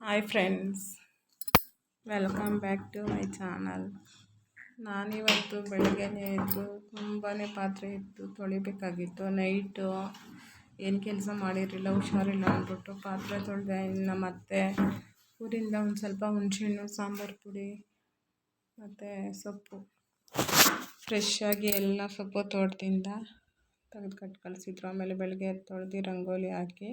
Hi friends, welcome back to my channel. ನಾನಿವತ್ತು ಬೆಳಗ್ಗೆನೇ ಎದ್ದು ತುಂಬಾ ಪಾತ್ರೆ ಇತ್ತು, ತೊಳಿಬೇಕಾಗಿತ್ತು. ನೈಟು ಏನು ಕೆಲಸ ಮಾಡಿರಲಿಲ್ಲ, ಹುಷಾರಿಲ್ಲ ಅಂದ್ಬಿಟ್ಟು ಪಾತ್ರೆ ತೊಳೆದೆ. ಇನ್ನು ಮತ್ತೆ ಊರಿಂದ ಒಂದು ಸ್ವಲ್ಪ ಹುಣಸೆಹಣ್ಣು, ಸಾಂಬಾರು ಪುಡಿ ಮತ್ತು ಸೊಪ್ಪು ಫ್ರೆಶ್ ಆಗಿ ಎಲ್ಲ ಸೊಪ್ಪು ತೋಟದಿಂದ ತೆಗೆದು ಕಟ್ಟು ಕಳಿಸಿದ್ರು. ಆಮೇಲೆ ಬೆಳಗ್ಗೆ ತೊಳೆದು ರಂಗೋಲಿ ಹಾಕಿ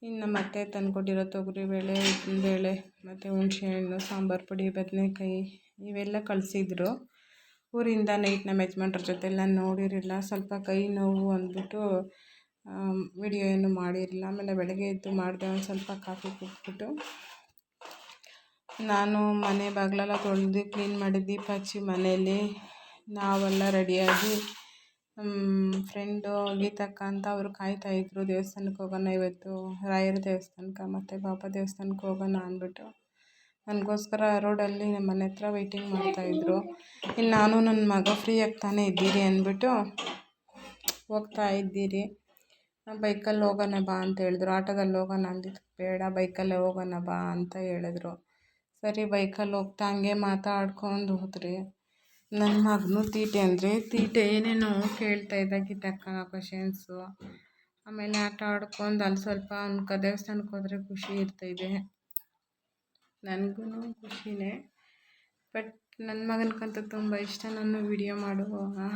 ಇನ್ನು ಮತ್ತೆ ತಂದುಕೊಟ್ಟಿರೋ ತೊಗರಿಬೇಳೆ, ಉದ್ದಿನಬೇಳೆ ಮತ್ತು ಹುಣಸೆಹಣ್ಣು, ಸಾಂಬಾರು ಪುಡಿ, ಬದನೆಕಾಯಿ ಇವೆಲ್ಲ ಕಳಿಸಿದ್ರು ಊರಿಂದ. ನೈಟ್ ನಮ್ಮ ಯಜಮಾನ್ರ ಜೊತೆಲಿ ನಾನು ನೋಡಿರಲಿಲ್ಲ, ಸ್ವಲ್ಪ ಕೈ ನೋವು ಅಂದ್ಬಿಟ್ಟು ವಿಡಿಯೋ ಏನು ಮಾಡಿರಲಿಲ್ಲ. ಆಮೇಲೆ ಬೆಳಗ್ಗೆ ಎದ್ದು ಮಾಡಿದೆ, ಒಂದು ಸ್ವಲ್ಪ ಕಾಫಿ ಕುಟ್ಬಿಟ್ಟು ನಾನು ಮನೆ ಬಾಗಿಲೆಲ್ಲ ತೊಳೆದು ಕ್ಲೀನ್ ಮಾಡಿ ದೀಪ ಹಚ್ಚಿ ಮನೆಯಲ್ಲಿ ನಾವೆಲ್ಲ ರೆಡಿಯಾಗಿ ಫ್ರೆಂಡು ಗೀತಕ್ಕ ಅಂತ ಅವರು ಕಾಯ್ತಾಯಿದ್ರು. ದೇವಸ್ಥಾನಕ್ಕೆ ಹೋಗೋಣ ಇವತ್ತು, ರಾಯರ ದೇವಸ್ಥಾನಕ್ಕೆ ಮತ್ತು ಬಾಬಾ ದೇವಸ್ಥಾನಕ್ಕೆ ಹೋಗೋಣ ಅಂದ್ಬಿಟ್ಟು ನನಗೋಸ್ಕರ ರೋಡಲ್ಲಿ ನಮ್ಮ ಮನೆ ಹತ್ರ ವೆಯ್ಟಿಂಗ್ ಮಾಡ್ತಾಯಿದ್ರು. ಇನ್ನು ನಾನು ನನ್ನ ಮಗ ಫ್ರೀ ಆಗ್ತಾನೆ ಇದ್ದೀರಿ ಅಂದ್ಬಿಟ್ಟು ಹೋಗ್ತಾ ಇದ್ದೀರಿ. ಬೈಕಲ್ಲಿ ಹೋಗೋಣ ಬಾ ಅಂತ ಹೇಳಿದ್ರು. ಆಟೋದಲ್ಲಿ ಹೋಗೋಣ ಅಂದಿದ್ದು, ಬೇಡ ಬೈಕಲ್ಲೇ ಹೋಗೋಣ ಬಾ ಅಂತ ಹೇಳಿದ್ರು. ಸರಿ ಬೈಕಲ್ಲಿ ಹೋಗ್ತಾ ಹಂಗೆ ಮಾತಾಡ್ಕೊಂಡು ಹೋದ್ರಿ. ನನ್ನ ಮಗನೂ ತೀಟೆ ಅಂದರೆ ತೀಟೆ, ಏನೇನೋ ಕೇಳ್ತಾಯಿದ್ದ ಗೀತಕ್ಕ ಕ್ವಶನ್ಸು. ಆಮೇಲೆ ಆಟ ಆಡ್ಕೊಂಡು ಅಲ್ಲಿ ಸ್ವಲ್ಪ ದೇವಸ್ಥಾನಕ್ಕೆ ಹೋದರೆ ಖುಷಿ ಇರ್ತೈದೆ, ನನಗೂ ಖುಷಿನೇ. ಬಟ್ ನನ್ನ ಮಗನಿಗಂತೂ ತುಂಬ ಇಷ್ಟ ನಾನು ವಿಡಿಯೋ ಮಾಡು,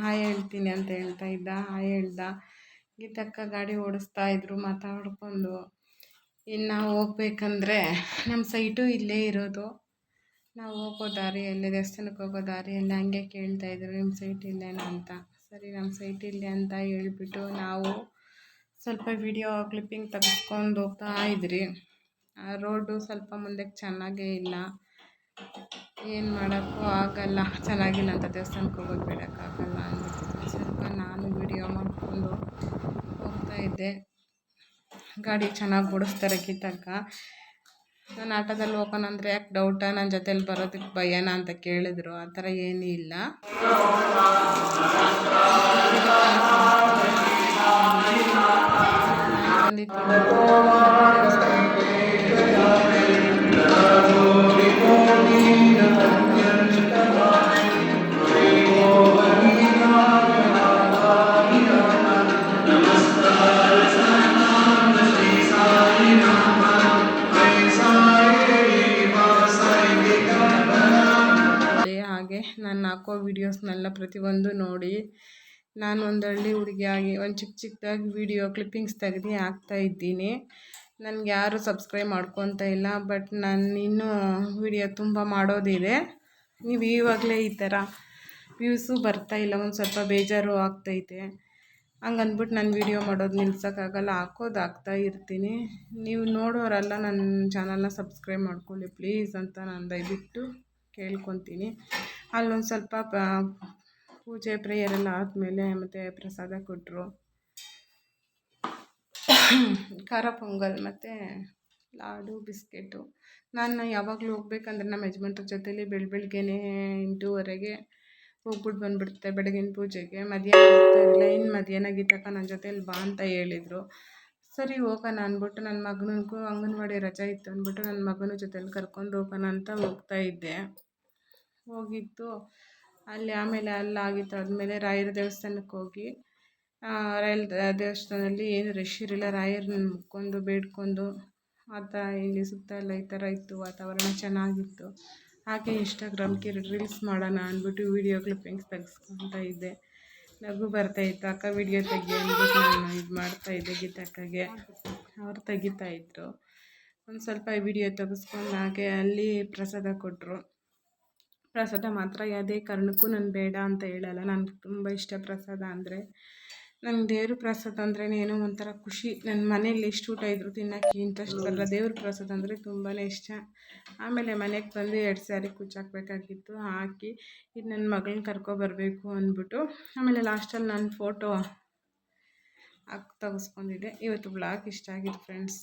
ಹಾಯ್ ಹೇಳ್ತೀನಿ ಅಂತ ಹೇಳ್ತಾ ಇದ್ದ. ಹಾಯ್ ಹೇಳ್ದ. ಗೀತಕ್ಕ ಗಾಡಿ ಓಡಿಸ್ತಾ ಇದ್ರು ಮಾತಾಡ್ಕೊಂಡು. ಇನ್ನು ಹೋಗ್ಬೇಕಂದ್ರೆ ನಮ್ಮ ಸೈಟು ಇಲ್ಲೇ ಇರೋದು, ನಾವು ಹೋಗೋ ದಾರಿಯಲ್ಲೇ, ದೇವಸ್ಥಾನಕ್ಕೆ ಹೋಗೋ ದಾರಿಯಲ್ಲೇ ಹಂಗೆ ಕೇಳ್ತಾಯಿದ್ರು ನಿಮ್ಮ ಸೈಟ್ ಇಲ್ಲೇನಾ ಅಂತ. ಸರಿ ನಮ್ಮ ಸೈಟ್ ಇಲ್ಲೇ ಅಂತ ಹೇಳ್ಬಿಟ್ಟು ನಾವು ಸ್ವಲ್ಪ ವಿಡಿಯೋ ಕ್ಲಿಪ್ಪಿಂಗ್ ತೆಗೆಸ್ಕೊಂಡು ಹೋಗ್ತಾ ಇದ್ರಿ. ಆ ರೋಡು ಸ್ವಲ್ಪ ಮುಂದಕ್ಕೆ ಚೆನ್ನಾಗೇ ಇಲ್ಲ, ಏನು ಮಾಡೋಕ್ಕೂ ಆಗಲ್ಲ, ಚೆನ್ನಾಗಿಲ್ಲ ಅಂತ ದೇವಸ್ಥಾನಕ್ಕೆ ಹೋಗೋದು ಬಿಡೋಕ್ಕಾಗಲ್ಲ ಅಂದ್ಬಿಟ್ಟು ಸ್ವಲ್ಪ ನಾನು ವಿಡಿಯೋ ಮಾಡಿಕೊಂಡು ಹೋಗ್ತಾಯಿದ್ದೆ. ಗಾಡಿ ಚೆನ್ನಾಗಿ ಓಡಿಸ್ತಾರೆ ಗೀತಕ್ಕ. ನಾನು ಆಟೋದಲ್ಲಿ ಹೋಗೋಣ ಅಂದರೆ ಯಾಕೆ ಡೌಟಾ, ನನ್ನ ಜೊತೆಲಿ ಬರೋದಕ್ಕೆ ಭಯನಾ ಅಂತ ಕೇಳಿದ್ರು. ಆ ಥರ ಏನೂ ಇಲ್ಲ. ಹಾಗೆ ನಾನು ಹಾಕೋ ವೀಡಿಯೋಸ್ನೆಲ್ಲ ಪ್ರತಿಯೊಂದು ನೋಡಿ. ನಾನು ಒಂದು ಹಳ್ಳಿ ಹುಡುಗಿಯಾಗಿ ಒಂದು ಚಿಕ್ಕದಾಗಿ ವೀಡಿಯೋ ಕ್ಲಿಪ್ಪಿಂಗ್ಸ್ ತೆಗೆದು ಹಾಕ್ತಾಯಿದ್ದೀನಿ. ನನಗೆ ಯಾರೂ ಸಬ್ಸ್ಕ್ರೈಬ್ ಮಾಡ್ಕೊತ ಇಲ್ಲ, ಬಟ್ ನಾನು ಇನ್ನೂ ವೀಡಿಯೋ ತುಂಬ ಮಾಡೋದಿದೆ. ನೀವು ಇವಾಗಲೇ ಈ ಥರ ವ್ಯೂಸು ಬರ್ತಾಯಿಲ್ಲ, ಒಂದು ಸ್ವಲ್ಪ ಬೇಜಾರು ಆಗ್ತೈತೆ. ಹಂಗಂದ್ಬಿಟ್ಟು ನಾನು ವೀಡಿಯೋ ಮಾಡೋದು ನಿಲ್ಸೋಕ್ಕಾಗಲ್ಲ, ಹಾಕ್ತಾ ಇರ್ತೀನಿ. ನೀವು ನೋಡೋರೆಲ್ಲ ನನ್ನ ಚಾನಲ್ನ ಸಬ್ಸ್ಕ್ರೈಬ್ ಮಾಡ್ಕೊಳ್ಳಿ ಪ್ಲೀಸ್ ಅಂತ ನಾನು ದಯವಿಟ್ಟು ಕೇಳ್ಕೊತೀನಿ. ಅಲ್ಲೊಂದು ಸ್ವಲ್ಪ ಪೂಜೆ ಪ್ರೇಯರೆಲ್ಲ ಆದಮೇಲೆ ಮತ್ತು ಪ್ರಸಾದ ಕೊಟ್ಟರು, ಖಾರ ಪೊಂಗಲ್ ಮತ್ತು ಲಾಡು, ಬಿಸ್ಕೆಟು. ನಾನು ಯಾವಾಗಲೂ ಹೋಗ್ಬೇಕಂದ್ರೆ ನಮ್ಮ ಯಜಮಾನ್ರ ಜೊತೇಲಿ ಬೆಳಗ್ಗೆನೇ 8:30ಗೆ ಹೋಗ್ಬಿಟ್ಟು ಬಂದುಬಿಡ್ತೆ ಬೆಳಗಿನ ಪೂಜೆಗೆ. ಮಧ್ಯಾಹ್ನ ಹೋಗ್ತಾ ಇರಲಿಲ್ಲ. ಇನ್ನು ಮಧ್ಯಾಹ್ನ ಗೀತಕ್ಕ ನನ್ನ ಜೊತೇಲಿ ಬಾ ಅಂತ ಹೇಳಿದರು. ಸರಿ ಹೋಗೋಣ ಅಂದ್ಬಿಟ್ಟು ನನ್ನ ಮಗನಿಗೂ ಅಂಗನವಾಡಿ ರಜೆ ಇತ್ತು ಅಂದ್ಬಿಟ್ಟು ನನ್ನ ಮಗನ ಜೊತೇಲಿ ಕರ್ಕೊಂಡು ಹೋಗೋಣ ಅಂತ ಹೋಗ್ತಾಯಿದ್ದೆ. ಹೋಗಿದ್ದು ಅಲ್ಲಿ, ಆಮೇಲೆ ಅಲ್ಲಾಗಿತ್ತು ಆದಮೇಲೆ ರಾಯರ ದೇವಸ್ಥಾನಕ್ಕೆ ಹೋಗಿ, ರಾಯರ ದೇವಸ್ಥಾನದಲ್ಲಿ ಏನು ರಶ್ ಇರಲಿಲ್ಲ. ರಾಯರನ್ನ ಮುಕ್ಕೊಂಡು ಬೇಡ್ಕೊಂಡು ಇಲ್ಲಿ ಸುತ್ತ ಎಲ್ಲ ಈ ಥರ ಇತ್ತು, ವಾತಾವರಣ ಚೆನ್ನಾಗಿತ್ತು. ಹಾಗೆ ಇನ್ಸ್ಟಾಗ್ರಾಮ್ಗೆ ರೀಲ್ಸ್ ಮಾಡೋಣ ಅಂದ್ಬಿಟ್ಟು ವೀಡಿಯೋ ಕ್ಲಿಪ್ಪಿಂಗ್ಸ್ ತೆಗೆಸ್ಕೊತಾ ಇದ್ದೆ. ನಗು ಬರ್ತಾಯಿತ್ತು. ಅಕ್ಕ ವೀಡಿಯೋ ತೆಗಿ ಅಂದ್ಬಿಟ್ಟು ನಾನು ಇದು ಮಾಡ್ತಾಯಿದ್ದೆ ಗೀತಕ್ಕಗೆ, ಅವ್ರು ತೆಗಿತಾಯಿದ್ರು. ಒಂದು ಸ್ವಲ್ಪ ವೀಡಿಯೋ ತೆಗೆಸ್ಕೊಂಡು ಹಾಗೆ ಅಲ್ಲಿ ಪ್ರಸಾದ ಕೊಟ್ಟರು. ಪ್ರಸಾದ ಮಾತ್ರ ಯಾವುದೇ ಕಾರಣಕ್ಕೂ ನಾನು ಬೇಡ ಅಂತ ಹೇಳಲ್ಲ, ನನಗೆ ತುಂಬ ಇಷ್ಟ ಪ್ರಸಾದ ಅಂದರೆ. ನಂಗೆ ದೇವ್ರ ಪ್ರಸಾದ ಅಂದ್ರೇ ಏನೋ ಒಂಥರ ಖುಷಿ. ನನ್ನ ಮನೇಲಿ ಎಷ್ಟು ಊಟ ಇದ್ದರೂ ತಿನ್ನೋಕ್ಕೆ ಇಂಟ್ರೆಸ್ಟ್ ಬರಲ್ಲ, ದೇವ್ರ ಪ್ರಸಾದ ಅಂದರೆ ತುಂಬಾ ಇಷ್ಟ. ಆಮೇಲೆ ಮನೆಗೆ ಬಂದು 2 ಸ್ಯಾರಿ ಕುಚ್ಚಾಕಬೇಕಾಗಿತ್ತು, ಹಾಕಿ ಇದು ನನ್ನ ಮಗಳನ್ನ ಕರ್ಕೊಬರಬೇಕು ಅಂದ್ಬಿಟ್ಟು ಆಮೇಲೆ ಲಾಸ್ಟಲ್ಲಿ ನಾನು ಫೋಟೋ ತೆಗೆಸ್ಕೊಂಡಿದ್ದೆ. ಇವತ್ತು ಬ್ಲಾಗ್ ಇಷ್ಟ ಆಗಿದೆ ಫ್ರೆಂಡ್ಸ್.